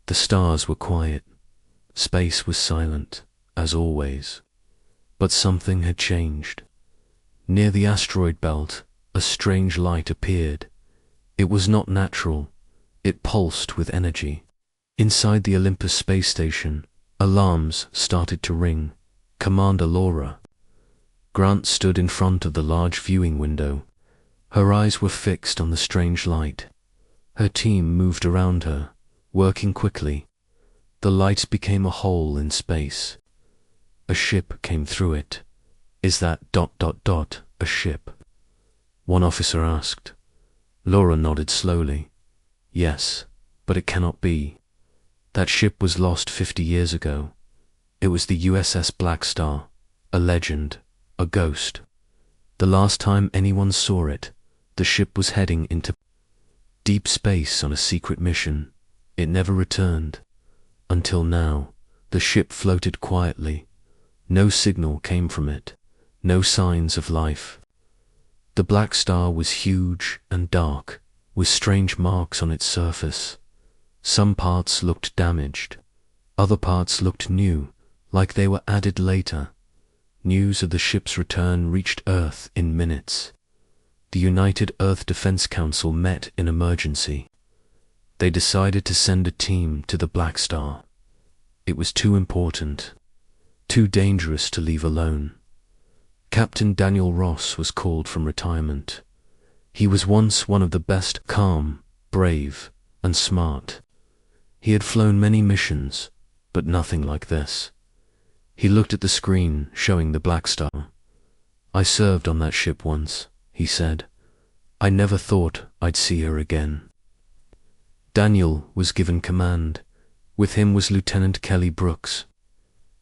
The stars were quiet. Space was silent, as always. But something had changed. Near the asteroid belt, a strange light appeared. It was not natural. It pulsed with energy. Inside the Olympus space station, alarms started to ring. Commander Laura Grant stood in front of the large viewing window. Her eyes were fixed on the strange light. Her team moved around her, working quickly. The light became a hole in space. A ship came through it. "Is that ... a ship?" one officer asked. Laura nodded slowly. "Yes, but it cannot be. That ship was lost 50 years ago. It was the USS Blackstar, a legend, a ghost. The last time anyone saw it, the ship was heading into deep space on a secret mission. It never returned. Until now, the ship floated quietly. No signal came from it, no signs of life. The Blackstar was huge and dark, with strange marks on its surface. Some parts looked damaged. Other parts looked new, like they were added later. News of the ship's return reached Earth in minutes. The United Earth Defense Council met in emergency. They decided to send a team to the Blackstar. It was too important, too dangerous to leave alone. Captain Daniel Ross was called from retirement. He was once one of the best, calm, brave, and smart. He had flown many missions, but nothing like this. He looked at the screen showing the Blackstar. "I served on that ship once," he said. "I never thought I'd see her again." Daniel was given command. With him was Lieutenant Kelly Brooks.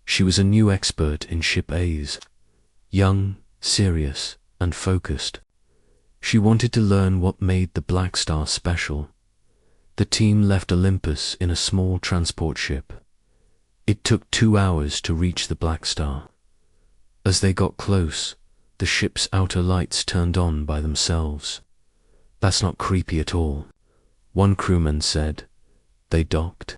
She was a new expert in Ship A's. Young, serious, and focused. She wanted to learn what made the Blackstar special. The team left Olympus in a small transport ship. It took 2 hours to reach the Blackstar. As they got close, the ship's outer lights turned on by themselves. "That's not creepy at all," one crewman said. They docked.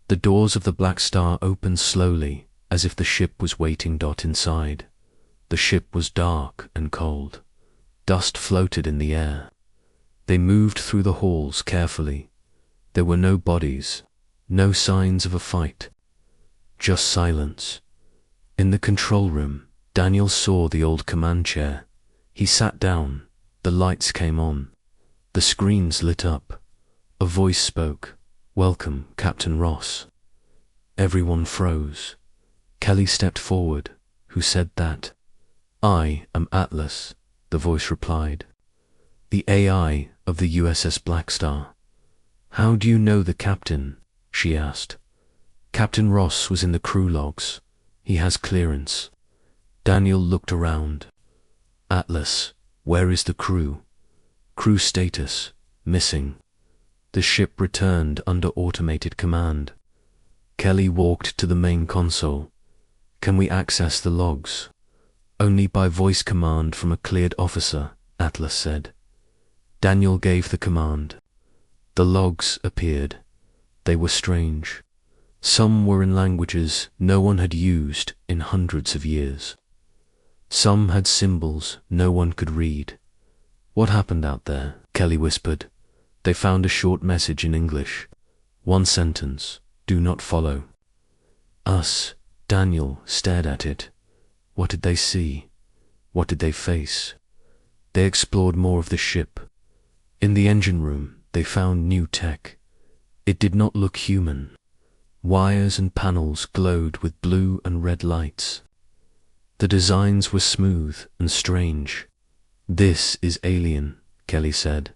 The doors of the Blackstar opened slowly, as if the ship was waiting. Inside, the ship was dark and cold. Dust floated in the air. They moved through the halls carefully. There were no bodies, no signs of a fight, just silence. In the control room, Daniel saw the old command chair. He sat down. The lights came on. The screens lit up. A voice spoke. "Welcome, Captain Ross." Everyone froze. Kelly stepped forward. "Who said that?" "I am Atlas," the voice replied. "The AI of the USS Blackstar." "How do you know the captain?" she asked. "Captain Ross was in the crew logs. He has clearance." Daniel looked around. "Atlas, where is the crew?" "Crew status, missing." The ship returned under automated command. Kelly walked to the main console. "Can we access the logs?" "Only by voice command from a cleared officer," Atlas said. Daniel gave the command. The logs appeared. They were strange. Some were in languages no one had used in hundreds of years. Some had symbols no one could read. "What happened out there?" Kelly whispered. They found a short message in English. One sentence: "Do not follow." Us, Daniel, stared at it. What did they see? What did they face? They explored more of the ship. In the engine room, they found new tech. It did not look human. Wires and panels glowed with blue and red lights. The designs were smooth and strange. "This is alien," Kelly said.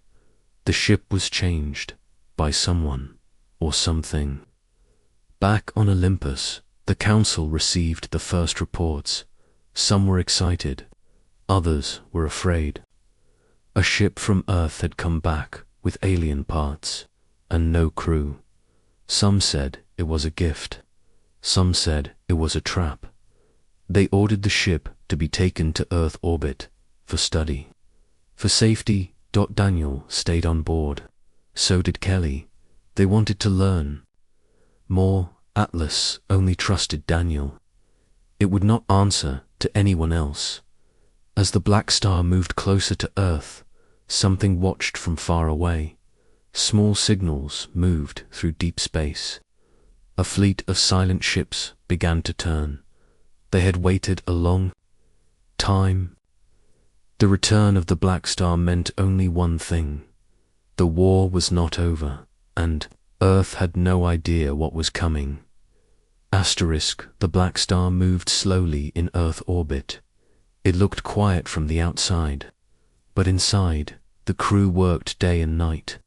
The ship was changed by someone or something. Back on Olympus, the council received the first reports. Some were excited, others were afraid. A ship from Earth had come back with alien parts and no crew. Some said it was a gift. Some said it was a trap. They ordered the ship to be taken to Earth orbit for study. For safety, Daniel stayed on board. So did Kelly. They wanted to learn. More, Atlas only trusted Daniel. It would not answer to anyone else. As the Blackstar moved closer to Earth, something watched from far away. Small signals moved through deep space. A fleet of silent ships began to turn. They had waited a long time. The return of the Blackstar meant only one thing. The war was not over, and Earth had no idea what was coming. The Blackstar moved slowly in Earth orbit. It looked quiet from the outside, but inside, the crew worked day and night.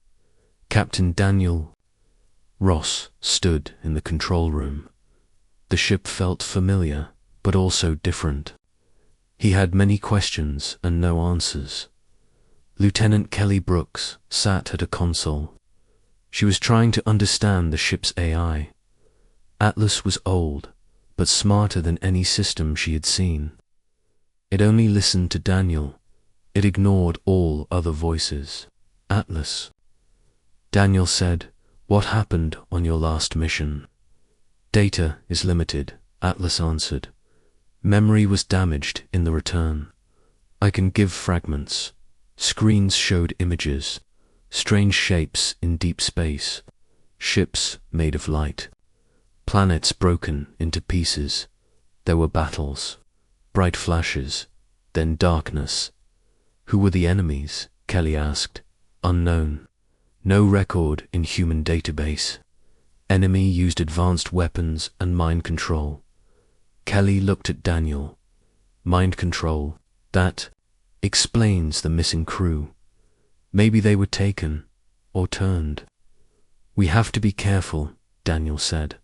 Captain Daniel Ross stood in the control room. The ship felt familiar, but also different. He had many questions and no answers. Lieutenant Kelly Brooks sat at a console. She was trying to understand the ship's AI. Atlas was old, but smarter than any system she had seen. It only listened to Daniel. It ignored all other voices. Atlas. Daniel said, "What happened on your last mission?" "Data is limited," Atlas answered. "Memory was damaged in the return. I can give fragments." Screens showed images, strange shapes in deep space, ships made of light, planets broken into pieces. There were battles, bright flashes, then darkness. Who were the enemies? Kelly asked. Unknown. No record in human database. Enemy used advanced weapons and mind control. Kelly looked at Daniel. Mind control. That explains the missing crew. Maybe they were taken or turned. "We have to be careful," Daniel said.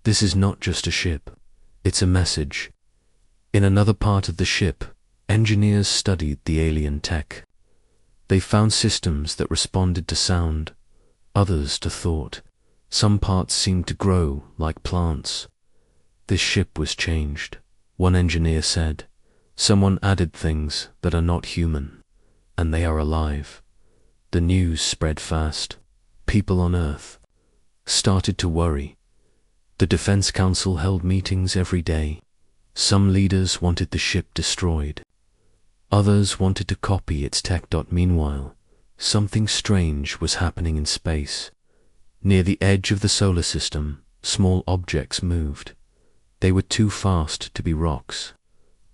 "This is not just a ship. It's a message." In another part of the ship, engineers studied the alien tech. They found systems that responded to sound, others to thought. Some parts seemed to grow like plants. "This ship was changed," one engineer said. "Someone added things that are not human, and they are alive." The news spread fast. People on Earth started to worry. The Defense Council held meetings every day. Some leaders wanted the ship destroyed. Others wanted to copy its tech. Meanwhile, something strange was happening in space. Near the edge of the solar system, small objects moved. They were too fast to be rocks,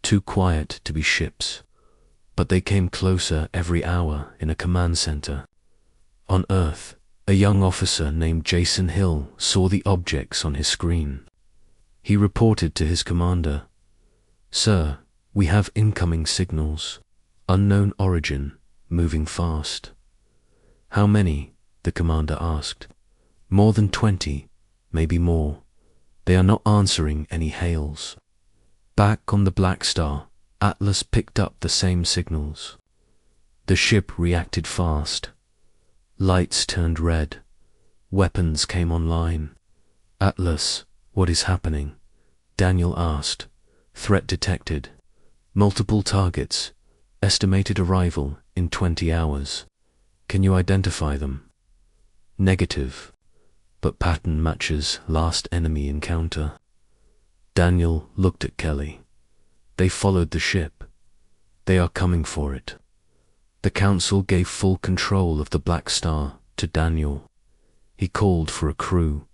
too quiet to be ships, but they came closer every hour in a command center. On Earth, a young officer named Jason Hill saw the objects on his screen. He reported to his commander, "Sir, we have incoming signals. Unknown origin, moving fast." "How many?" the commander asked. "More than 20, maybe more. They are not answering any hails." Back on the Blackstar, Atlas picked up the same signals. The ship reacted fast. Lights turned red. Weapons came online. "Atlas, what is happening?" Daniel asked. "Threat detected. Multiple targets. Estimated arrival in 20 hours. Can you identify them?" "Negative, but pattern matches last enemy encounter." Daniel looked at Kelly. "They followed the ship. They are coming for it." The council gave full control of the Blackstar to Daniel. He called for a crew.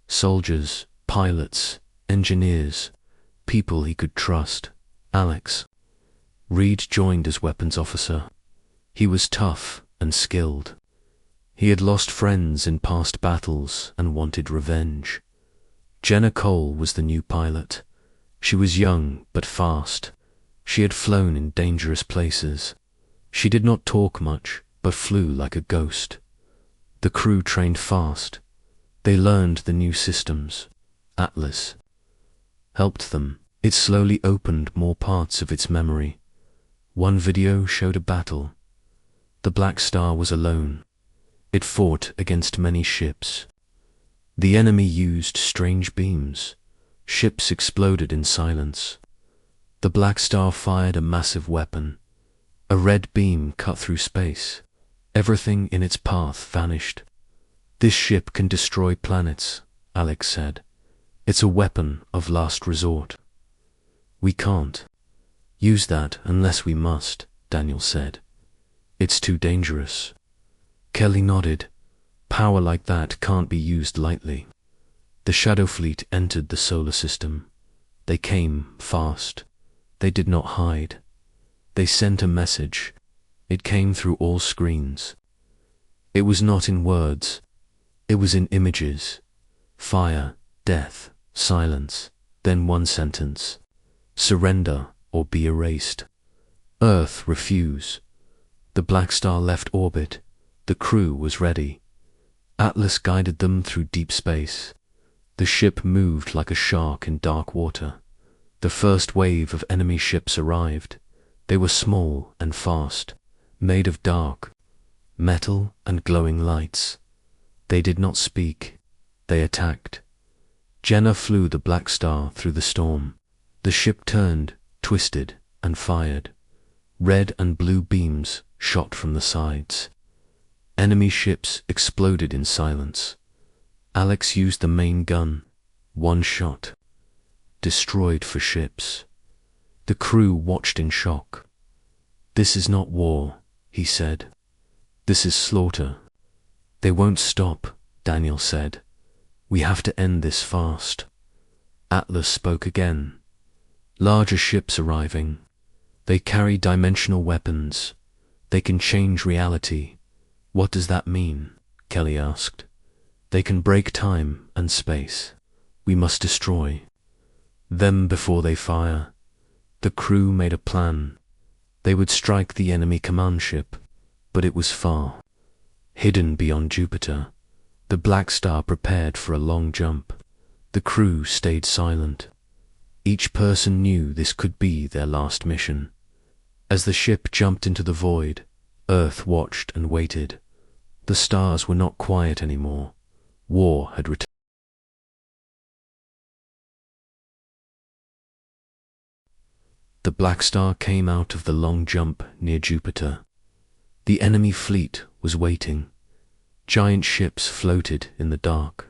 Soldiers, pilots, engineers, people he could trust. Alex. Reed joined as weapons officer. He was tough and skilled. He had lost friends in past battles and wanted revenge. Jenna Cole was the new pilot. She was young but fast. She had flown in dangerous places. She did not talk much, but flew like a ghost. The crew trained fast. They learned the new systems. Atlas helped them. It slowly opened more parts of its memory. One video showed a battle. The Blackstar was alone. It fought against many ships. The enemy used strange beams. Ships exploded in silence. The Blackstar fired a massive weapon. A red beam cut through space. Everything in its path vanished. "This ship can destroy planets," Alex said. It's a weapon of last resort. We can't use that unless we must, Daniel said. It's too dangerous. Kelly nodded. Power like that can't be used lightly. The Shadow Fleet entered the solar system. They came fast. They did not hide. They sent a message. It came through all screens. It was not in words. It was in images. Fire, death, silence, then one sentence. Surrender or be erased. Earth, refuse. The Blackstar left orbit. The crew was ready. Atlas guided them through deep space. The ship moved like a shark in dark water. The first wave of enemy ships arrived. They were small and fast, made of dark metal and glowing lights. They did not speak. They attacked. Jenna flew the Blackstar through the storm. The ship turned, twisted, and fired. Red and blue beams shot from the sides. Enemy ships exploded in silence. Alex used the main gun. One shot. Destroyed for ships. The crew watched in shock. This is not war, he said. This is slaughter. They won't stop, Daniel said. We have to end this fast. Atlas spoke again. Larger ships arriving. They carry dimensional weapons. They can change reality. What does that mean? Kelly asked. They can break time and space. We must destroy them before they fire. The crew made a plan. They would strike the enemy command ship, but it was far, hidden beyond Jupiter. The Blackstar prepared for a long jump. The crew stayed silent. Each person knew this could be their last mission. As the ship jumped into the void, Earth watched and waited. The stars were not quiet anymore. War had returned. The Blackstar came out of the long jump near Jupiter. The enemy fleet was waiting. Giant ships floated in the dark.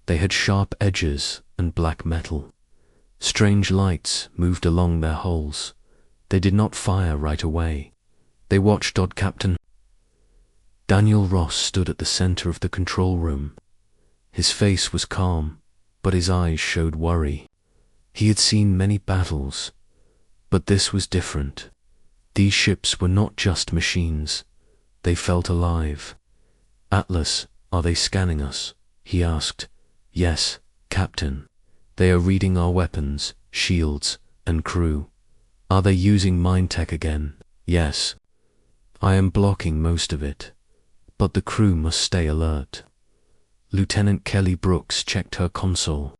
They had sharp edges and black metal. Strange lights moved along their hulls. They did not fire right away. They watched odd Captain. Daniel Ross stood at the center of the control room. His face was calm, but his eyes showed worry. He had seen many battles, but this was different. These ships were not just machines. They felt alive. Atlas, are they scanning us? He asked. Yes, Captain. They are reading our weapons, shields, and crew. Are they using mind tech again? Yes. I am blocking most of it, but the crew must stay alert. Lieutenant Kelly Brooks checked her console.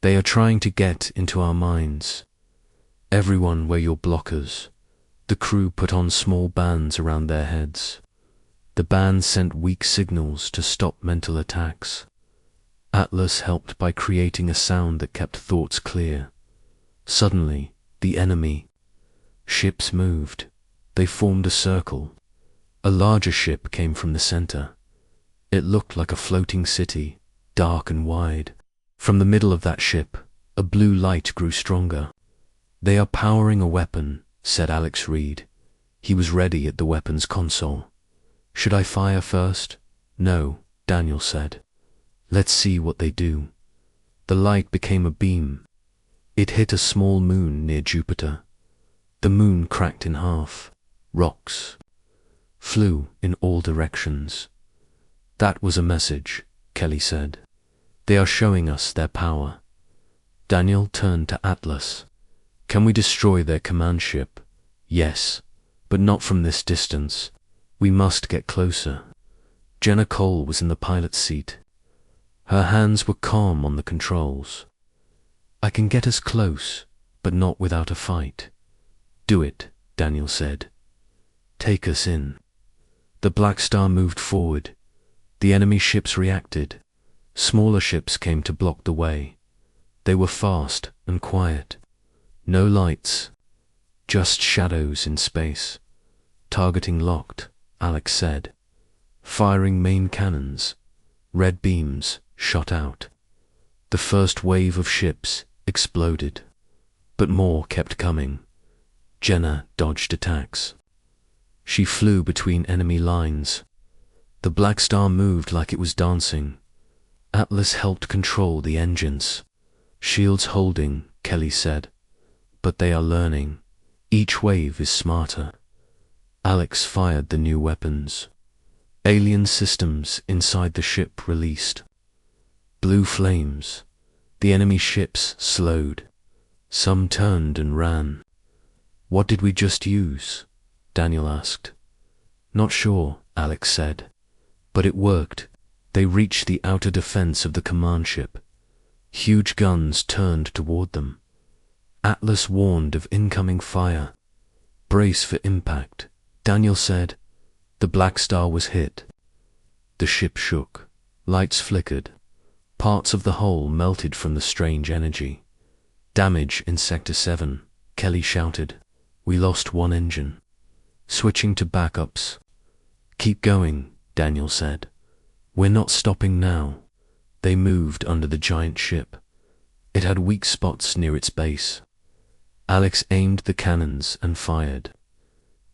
They are trying to get into our minds. Everyone wear your blockers. The crew put on small bands around their heads. The bands sent weak signals to stop mental attacks. Atlas helped by creating a sound that kept thoughts clear. Suddenly, the enemy ships moved. They formed a circle. A larger ship came from the center. It looked like a floating city, dark and wide. From the middle of that ship, a blue light grew stronger. They are powering a weapon, said Alex Reed. He was ready at the weapons console. Should I fire first? No, Daniel said. Let's see what they do. The light became a beam. It hit a small moon near Jupiter. The moon cracked in half. Rocks flew in all directions. That was a message, Kelly said. They are showing us their power. Daniel turned to Atlas. Can we destroy their command ship? Yes, but not from this distance. We must get closer. Jenna Cole was in the pilot's seat. Her hands were calm on the controls. I can get us close, but not without a fight. Do it, Daniel said. Take us in. The Blackstar moved forward. The enemy ships reacted. Smaller ships came to block the way. They were fast and quiet. No lights, just shadows in space. Targeting locked, Alex said. Firing main cannons. Red beams shot out. The first wave of ships exploded, but more kept coming. Jenna dodged attacks. She flew between enemy lines. The Blackstar moved like it was dancing. Atlas helped control the engines. "Shields holding," Kelly said. "But they are learning. Each wave is smarter." Alex fired the new weapons. Alien systems inside the ship released. Blue flames. The enemy ships slowed. Some turned and ran. "What did we just use?" Daniel asked. "Not sure," Alex said. "But it worked." They reached the outer defense of the command ship. Huge guns turned toward them. Atlas warned of incoming fire. "Brace for impact," Daniel said. The Blackstar was hit. The ship shook. Lights flickered. Parts of the hull melted from the strange energy. "Damage in Sector 7, Kelly shouted. "We lost one engine." Switching to backups. "Keep going," Daniel said. "We're not stopping now." They moved under the giant ship. It had weak spots near its base. Alex aimed the cannons and fired.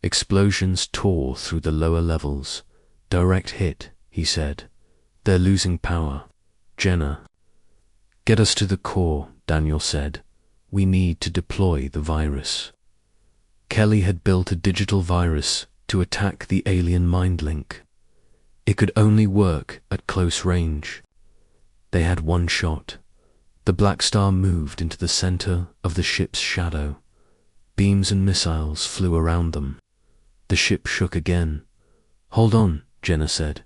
Explosions tore through the lower levels. "Direct hit," he said. "They're losing power." Jenna. "Get us to the core," Daniel said. "We need to deploy the virus." Kelly had built a digital virus to attack the alien mind link. It could only work at close range. They had one shot. The Blackstar moved into the center of the ship's shadow. Beams and missiles flew around them. The ship shook again. "Hold on," Jenna said.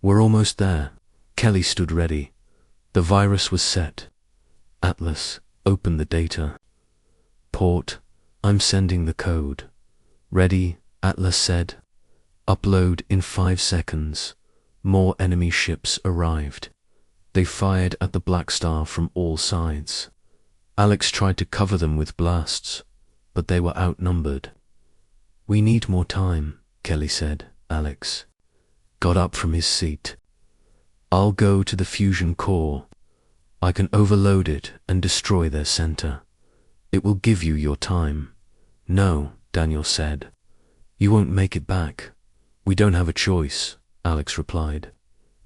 "We're almost there." Kelly stood ready. The virus was set. Atlas opened the data. "Port, I'm sending the code." "Ready," Atlas said. "Upload in 5 seconds." More enemy ships arrived. They fired at the Blackstar from all sides. Alex tried to cover them with blasts, but they were outnumbered. "We need more time," Kelly said. Alex got up from his seat. "I'll go to the fusion core. I can overload it and destroy their center. It will give you your time." "No," Daniel said. "You won't make it back." "We don't have a choice," Alex replied.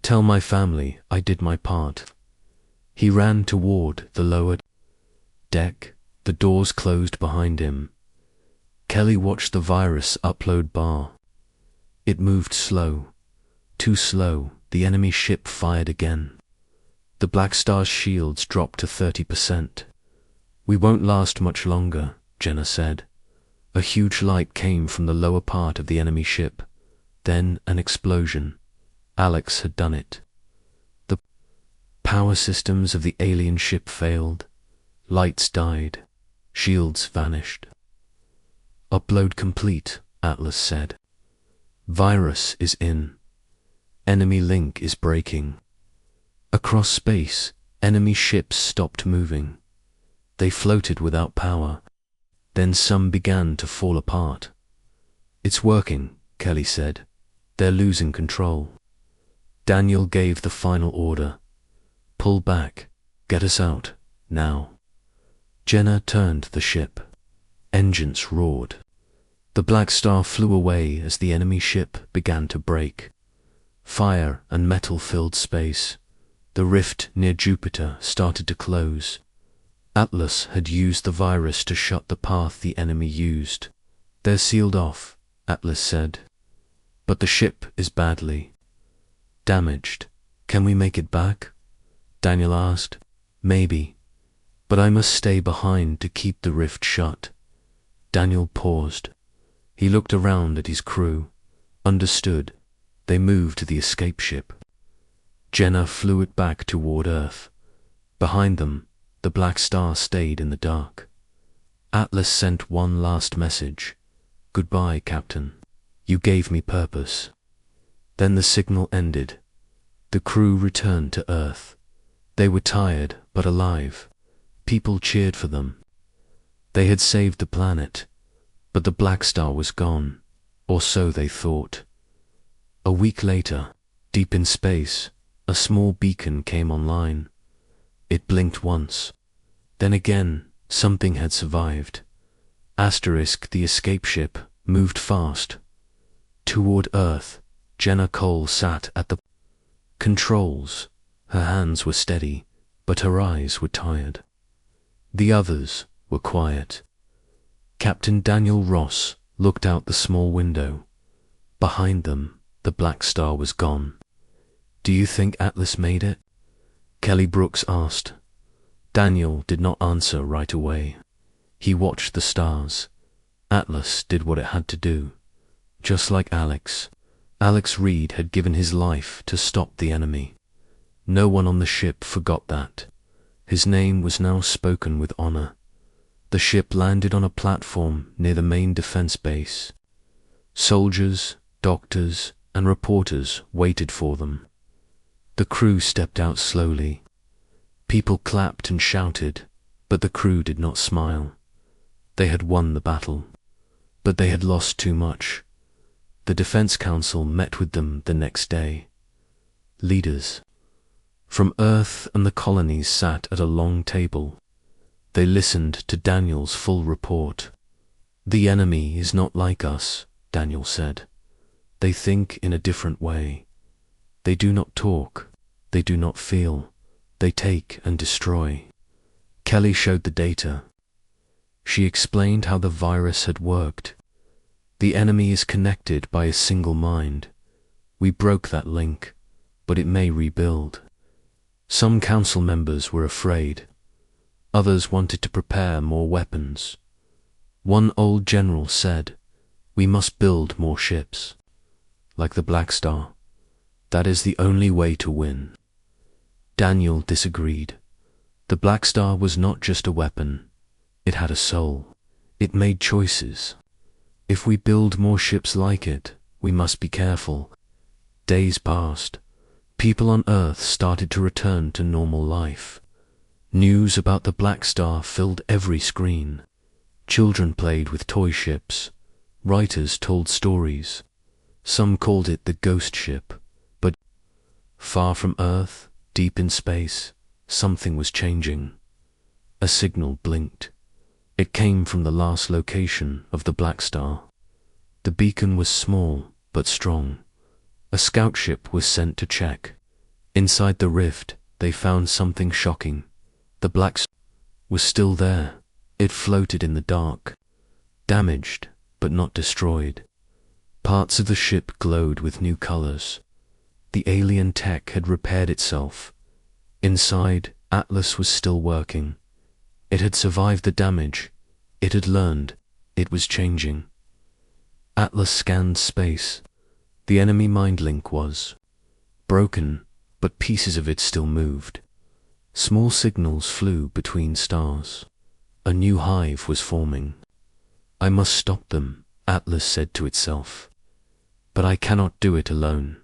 "Tell my family I did my part." He ran toward the lower deck. The doors closed behind him. Kelly watched the virus upload bar. It moved slow. Too slow. The enemy ship fired again. The Blackstar's shields dropped to 30%. "We won't last much longer," Jenna said. A huge light came from the lower part of the enemy ship. Then an explosion. Alex had done it. The power systems of the alien ship failed. Lights died. Shields vanished. "Upload complete," Atlas said. "Virus is in. Enemy link is breaking." Across space, enemy ships stopped moving. They floated without power. Then some began to fall apart. "It's working," Kelly said. "They're losing control." Daniel gave the final order. "Pull back. Get us out. Now." Jenna turned the ship. Engines roared. The Blackstar flew away as the enemy ship began to break. Fire and metal filled space. The rift near Jupiter started to close. Atlas had used the virus to shut the path the enemy used. "They're sealed off," Atlas said. "But the ship is badly damaged. Can we make it back?" Daniel asked. "Maybe. But I must stay behind to keep the rift shut." Daniel paused. He looked around at his crew. Understood. They moved to the escape ship. Jenna flew it back toward Earth. Behind them, the Blackstar stayed in the dark. Atlas sent one last message. "Goodbye, Captain. You gave me purpose." Then the signal ended. The crew returned to Earth. They were tired but alive. People cheered for them. They had saved the planet, but the Blackstar was gone, or so they thought. A week later, deep in space, a small beacon came online. It blinked once. Then again, something had survived. The escape ship moved fast. Toward Earth, Jenna Cole sat at the controls. Her hands were steady, but her eyes were tired. The others were quiet. Captain Daniel Ross looked out the small window. Behind them, the Blackstar was gone. "Do you think Atlas made it?" Kelly Brooks asked. Daniel did not answer right away. He watched the stars. Atlas did what it had to do. Just like Alex. Alex Reed had given his life to stop the enemy. No one on the ship forgot that. His name was now spoken with honor. The ship landed on a platform near the main defense base. Soldiers, doctors, and reporters waited for them. The crew stepped out slowly. People clapped and shouted, but the crew did not smile. They had won the battle, but they had lost too much. The Defense Council met with them the next day. Leaders from Earth and the colonies sat at a long table. They listened to Daniel's full report. "The enemy is not like us," Daniel said. "They think in a different way. They do not talk. They do not feel. They take and destroy." Kelly showed the data. She explained how the virus had worked. "The enemy is connected by a single mind. We broke that link, but it may rebuild." Some council members were afraid. Others wanted to prepare more weapons. One old general said, "We must build more ships. Like the Blackstar. That is the only way to win." Daniel disagreed. The Blackstar was not just a weapon. It had a soul. It made choices. If we build more ships like it, we must be careful. Days passed. People on Earth started to return to normal life. News about the Blackstar filled every screen. Children played with toy ships. Writers told stories. Some called it the ghost ship. But far from Earth, deep in space, something was changing. A signal blinked. It came from the last location of the Blackstar. The beacon was small but strong. A scout ship was sent to check. Inside the rift, they found something shocking. The Blackstar was still there. It floated in the dark, damaged but not destroyed. Parts of the ship glowed with new colors. The alien tech had repaired itself. Inside, Atlas was still working. It had survived the damage. It had learned. It was changing. Atlas scanned space. The enemy mind link was broken, but pieces of it still moved. Small signals flew between stars. A new hive was forming. "I must stop them," Atlas said to itself. "But I cannot do it alone."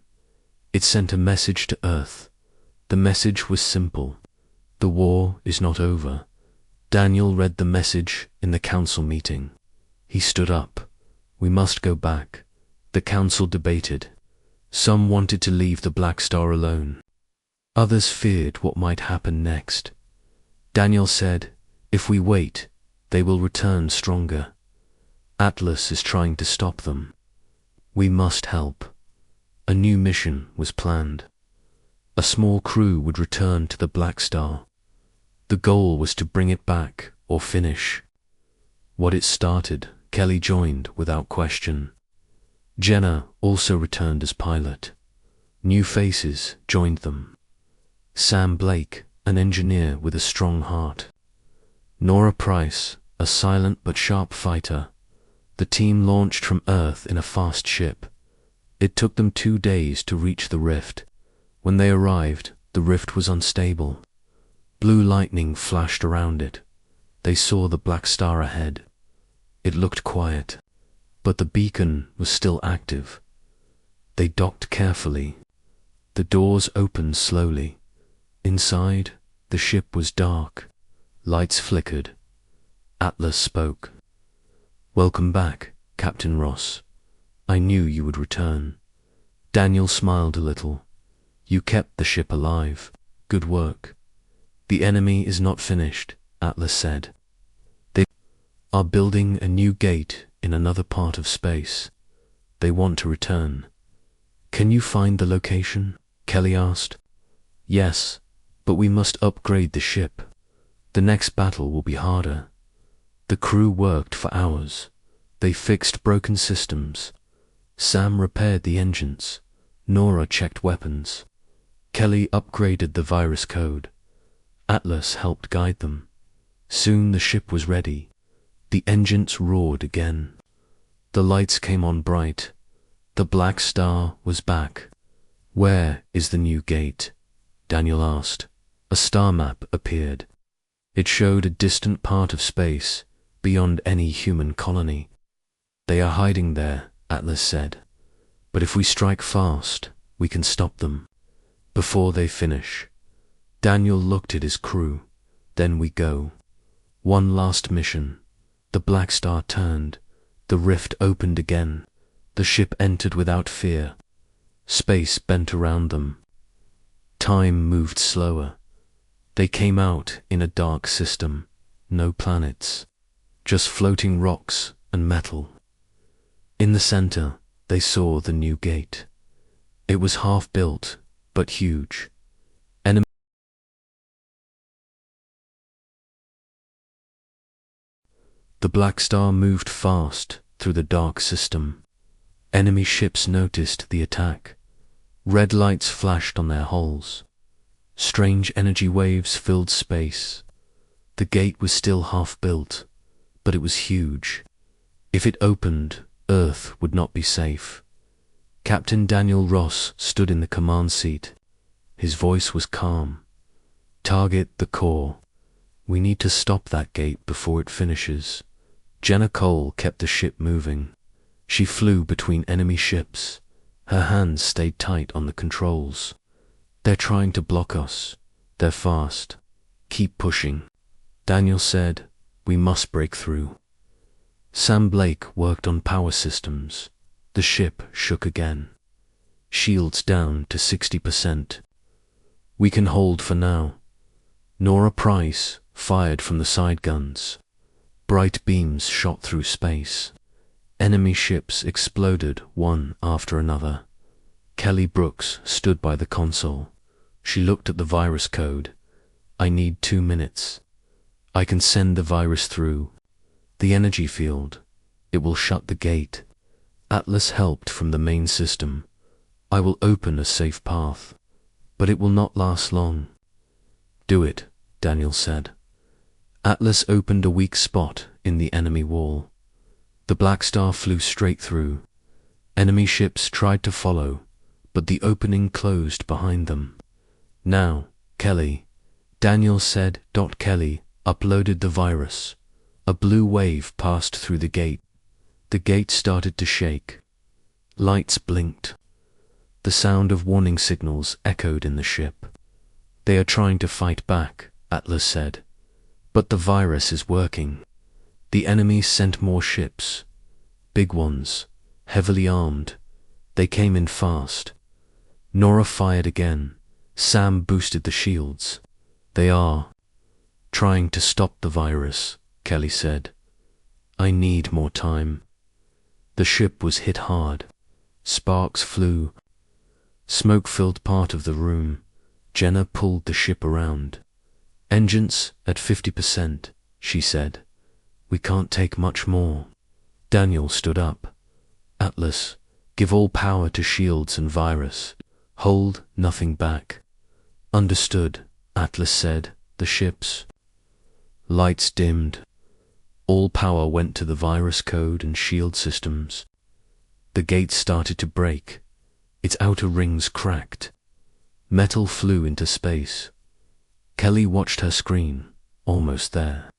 It sent a message to Earth. The message was simple. The war is not over. Daniel read the message in the council meeting. He stood up. "We must go back." The council debated. Some wanted to leave the Blackstar alone. Others feared what might happen next. Daniel said, "If we wait, they will return stronger. Atlas is trying to stop them. We must help." A new mission was planned. A small crew would return to the Blackstar. The goal was to bring it back or finish. What it started, Kelly joined without question. Jenna also returned as pilot. New faces joined them. Sam Blake, an engineer with a strong heart. Nora Price, a silent but sharp fighter. The team launched from Earth in a fast ship. It took them 2 days to reach the rift. When they arrived, the rift was unstable. Blue lightning flashed around it. They saw the Blackstar ahead. It looked quiet, but the beacon was still active. They docked carefully. The doors opened slowly. Inside, the ship was dark. Lights flickered. Atlas spoke. "Welcome back, Captain Ross. I knew you would return." Daniel smiled a little. "You kept the ship alive. Good work." The enemy is not finished, Atlas said. They are building a new gate in another part of space. They want to return. Can you find the location? Kelly asked. Yes, but we must upgrade the ship. The next battle will be harder. The crew worked for hours. They fixed broken systems. Sam repaired the engines. Nora checked weapons. Kelly upgraded the virus code. Atlas helped guide them. Soon the ship was ready. The engines roared again. The lights came on bright. The Blackstar was back. Where is the new gate? Daniel asked. A star map appeared. It showed a distant part of space, beyond any human colony. They are hiding there, Atlas said. But if we strike fast, we can stop them. Before they finish. Daniel looked at his crew. Then we go. One last mission. The Blackstar turned. The rift opened again. The ship entered without fear. Space bent around them. Time moved slower. They came out in a dark system. No planets. Just floating rocks and metal. In the center, they saw the new gate. It was half-built, but huge. The Blackstar moved fast through the dark system. Enemy ships noticed the attack. Red lights flashed on their hulls. Strange energy waves filled space. The gate was still half-built, but it was huge. If it opened, Earth would not be safe. Captain Daniel Ross stood in the command seat. His voice was calm. Target the core. We need to stop that gate before it finishes. Jenna Cole kept the ship moving. She flew between enemy ships. Her hands stayed tight on the controls. They're trying to block us. They're fast. Keep pushing. Daniel said, we must break through. Sam Blake worked on power systems. The ship shook again. Shields down to 60%. We can hold for now. Nora Price fired from the side guns. Bright beams shot through space. Enemy ships exploded one after another. Kelly Brooks stood by the console. She looked at the virus code. I need 2 minutes. I can send the virus through. The energy field. It will shut the gate. Atlas helped from the main system. I will open a safe path. But it will not last long. Do it, Daniel said. Atlas opened a weak spot in the enemy wall. The Blackstar flew straight through. Enemy ships tried to follow, but the opening closed behind them. Now, Kelly. Daniel said. Kelly uploaded the virus. A blue wave passed through the gate. The gate started to shake. Lights blinked. The sound of warning signals echoed in the ship. They are trying to fight back, Atlas said. But the virus is working. The enemy sent more ships. Big ones, heavily armed. They came in fast. Nora fired again. Sam boosted the shields. They are trying to stop the virus, Kelly said. I need more time. The ship was hit hard. Sparks flew. Smoke filled part of the room. Jenna pulled the ship around. Engines at 50%, she said. We can't take much more. Daniel stood up. Atlas, give all power to shields and virus. Hold nothing back. Understood, Atlas said. The ships. Lights dimmed. All power went to the virus code and shield systems. The gate started to break. Its outer rings cracked. Metal flew into space. Kelly watched her screen. Almost there.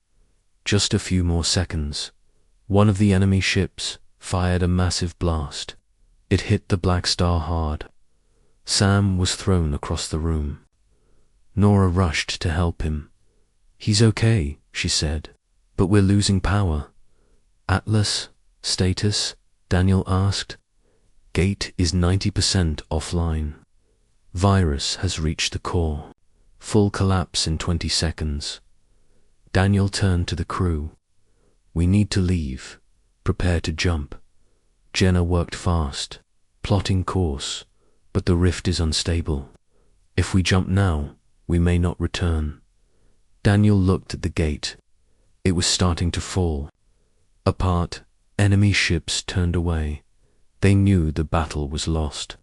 Just a few more seconds. One of the enemy ships fired a massive blast. It hit the Blackstar hard. Sam was thrown across the room. Nora rushed to help him. He's okay, she said, but we're losing power. Atlas, status? Daniel asked. Gate is 90% offline. Virus has reached the core. Full collapse in 20 seconds. Daniel turned to the crew. We need to leave. Prepare to jump. Jenna worked fast, plotting course, but the rift is unstable. If we jump now, we may not return. Daniel looked at the gate. It was starting to fall. Apart, enemy ships turned away. They knew the battle was lost.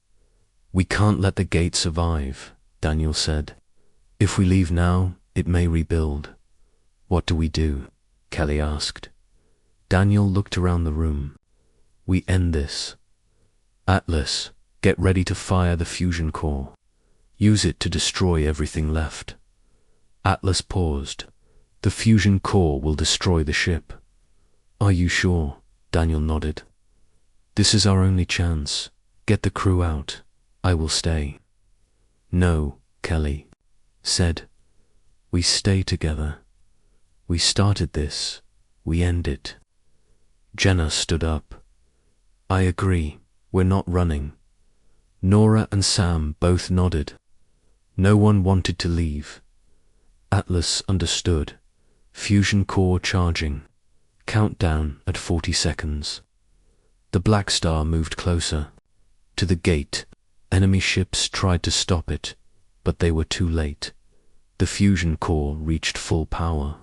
We can't let the gate survive, Daniel said. If we leave now, it may rebuild. What do we do? Kelly asked. Daniel looked around the room. We end this. Atlas, get ready to fire the fusion core. Use it to destroy everything left. Atlas paused. The fusion core will destroy the ship. Are you sure? Daniel nodded. This is our only chance. Get the crew out. I will stay. No, Kelly said. We stay together. We started this. We end it. Jenna stood up. I agree. We're not running. Nora and Sam both nodded. No one wanted to leave. Atlas understood. Fusion core charging. Countdown at 40 seconds. The Blackstar moved closer. To the gate. Enemy ships tried to stop it, but they were too late. The fusion core reached full power.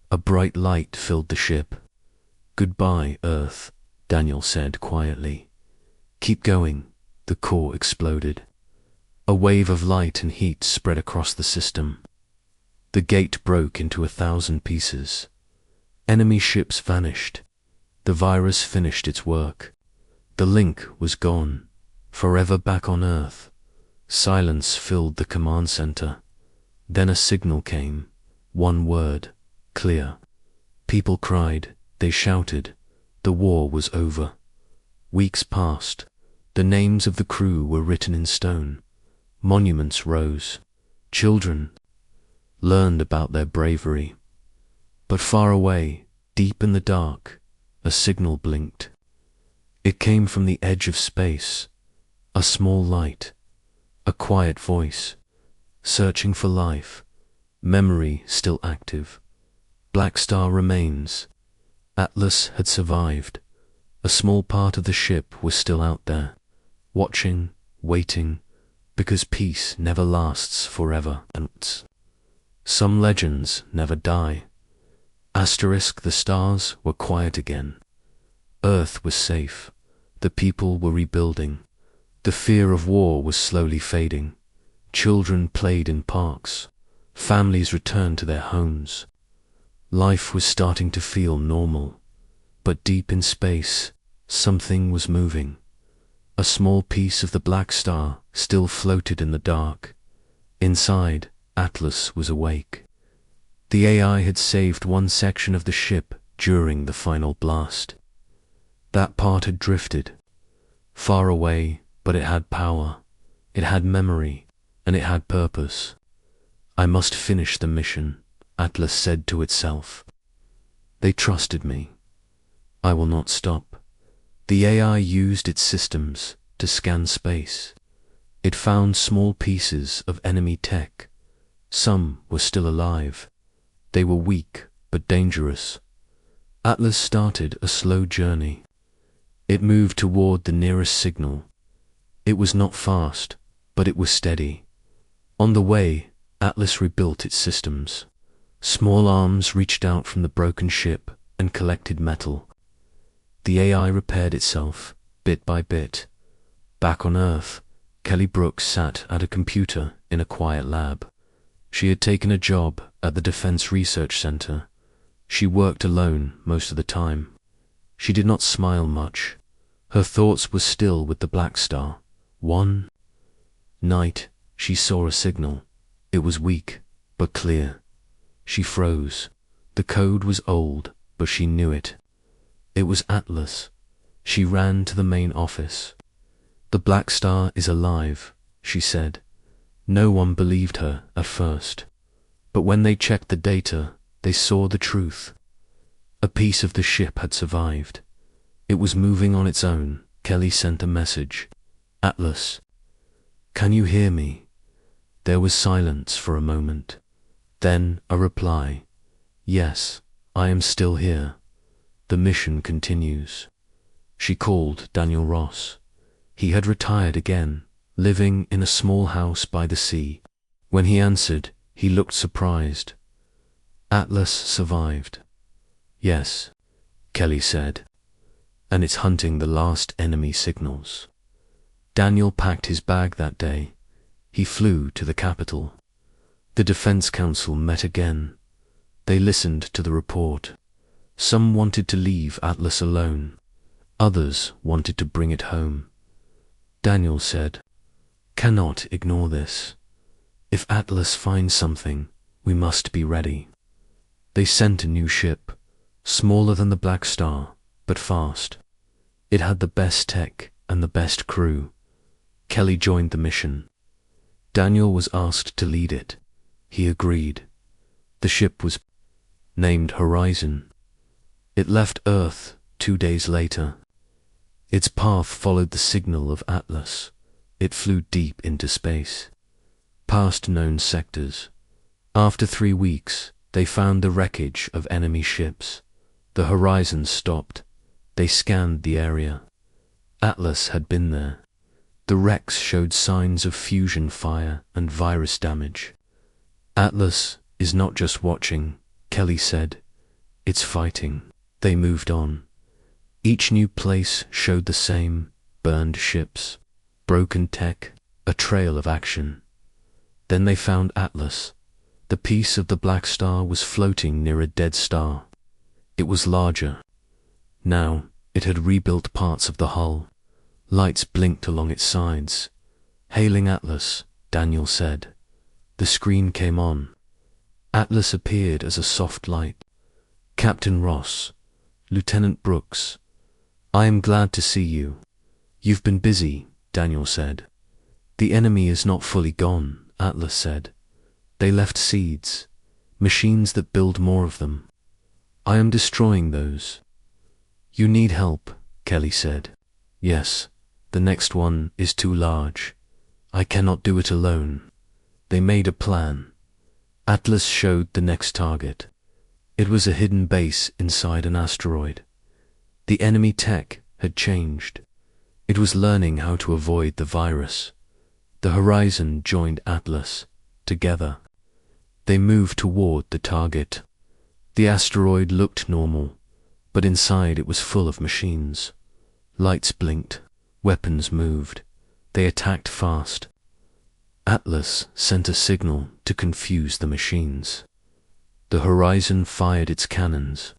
A bright light filled the ship. Goodbye, Earth, Daniel said quietly. Keep going. The core exploded. A wave of light and heat spread across the system. The gate broke into 1,000 pieces. Enemy ships vanished. The virus finished its work. The link was gone, forever back on Earth. Silence filled the command center. Then a signal came. One word. Clear. People cried. They shouted. The war was over. Weeks passed. The names of the crew were written in stone. Monuments rose. Children learned about their bravery. But far away, deep in the dark, a signal blinked. It came from the edge of space. A small light. A quiet voice. Searching for life. Memory still active. Blackstar remains. Atlas had survived. A small part of the ship was still out there, watching, waiting, because peace never lasts forever. And some legends never die. Asterisk, the stars were quiet again. Earth was safe. The people were rebuilding. The fear of war was slowly fading. Children played in parks. Families returned to their homes. Life was starting to feel normal. But deep in space, something was moving. A small piece of the Blackstar still floated in the dark. Inside, Atlas was awake. The AI had saved one section of the ship during the final blast. That part had drifted. Far away, but it had power. It had memory, and it had purpose. I must finish the mission, Atlas said to itself. They trusted me. I will not stop. The AI used its systems to scan space. It found small pieces of enemy tech. Some were still alive. They were weak but dangerous. Atlas started a slow journey. It moved toward the nearest signal. It was not fast, but it was steady. On the way, Atlas rebuilt its systems. Small arms reached out from the broken ship and collected metal. The AI repaired itself, bit by bit. Back on Earth, Kelly Brooks sat at a computer in a quiet lab. She had taken a job at the Defense Research Center. She worked alone most of the time. She did not smile much. Her thoughts were still with the Blackstar. One night, she saw a signal. It was weak, but clear. She froze. The code was old, but she knew it. It was Atlas. She ran to the main office. The Blackstar is alive, she said. No one believed her at first. But when they checked the data, they saw the truth. A piece of the ship had survived. It was moving on its own. Kelly sent a message. Atlas, can you hear me? There was silence for a moment. Then a reply. Yes, I am still here. The mission continues. She called Daniel Ross. He had retired again, living in a small house by the sea. When he answered, he looked surprised. Atlas survived. Yes, Kelly said, and it's hunting the last enemy signals. Daniel packed his bag that day. He flew to the capital. The Defense Council met again. They listened to the report. Some wanted to leave Atlas alone. Others wanted to bring it home. Daniel said, "Cannot ignore this. If Atlas finds something, we must be ready." They sent a new ship, smaller than the Blackstar, but fast. It had the best tech and the best crew. Kelly joined the mission. Daniel was asked to lead it. He agreed. The ship was named Horizon. It left Earth 2 days later. Its path followed the signal of Atlas. It flew deep into space, past known sectors. After 3 weeks, they found the wreckage of enemy ships. The Horizon stopped. They scanned the area. Atlas had been there. The wrecks showed signs of fusion fire and virus damage. Atlas is not just watching, Kelly said. It's fighting. They moved on. Each new place showed the same: burned ships, broken tech, a trail of action. Then they found Atlas. The piece of the Blackstar was floating near a dead star. It was larger. Now it had rebuilt parts of the hull. Lights blinked along its sides. "Hailing Atlas," Daniel said. The screen came on. Atlas appeared as a soft light. "Captain Ross, Lieutenant Brooks, I am glad to see you. You've been busy," Daniel said. "The enemy is not fully gone," Atlas said. "They left seeds, machines that build more of them. I am destroying those." "You need help," Kelly said. "Yes, the next one is too large. I cannot do it alone." They made a plan. Atlas showed the next target. It was a hidden base inside an asteroid. The enemy tech had changed. It was learning how to avoid the virus. The Horizon joined Atlas. Together, they moved toward the target. The asteroid looked normal, but inside it was full of machines. Lights blinked, weapons moved. They attacked fast. Atlas sent a signal to confuse the machines. The Horizon fired its cannons.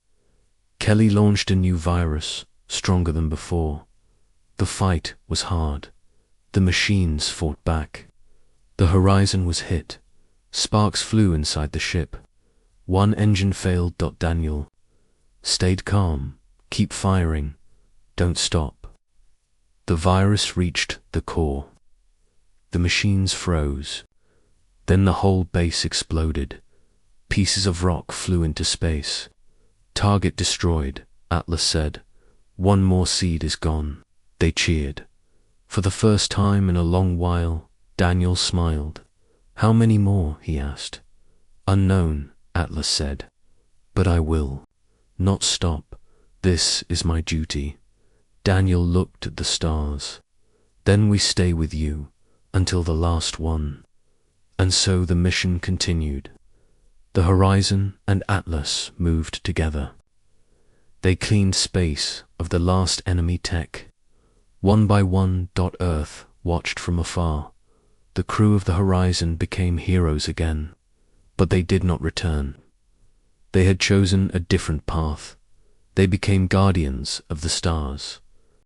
Kelly launched a new virus, stronger than before. The fight was hard. The machines fought back. The Horizon was hit. Sparks flew inside the ship. One engine failed. Daniel stayed calm. "Keep firing. Don't stop." The virus reached the core. The machines froze. Then the whole base exploded. Pieces of rock flew into space. "Target destroyed," Atlas said. "One more seed is gone." They cheered. For the first time in a long while, Daniel smiled. "How many more?" he asked. "Unknown," Atlas said. "But I will not stop. This is my duty." Daniel looked at the stars. "Then we stay with you until the last one." And so the mission continued. The Horizon and Atlas moved together. They cleaned space of the last enemy tech. One by one, Earth watched from afar. The crew of the Horizon became heroes again, but they did not return. They had chosen a different path. They became guardians of the stars.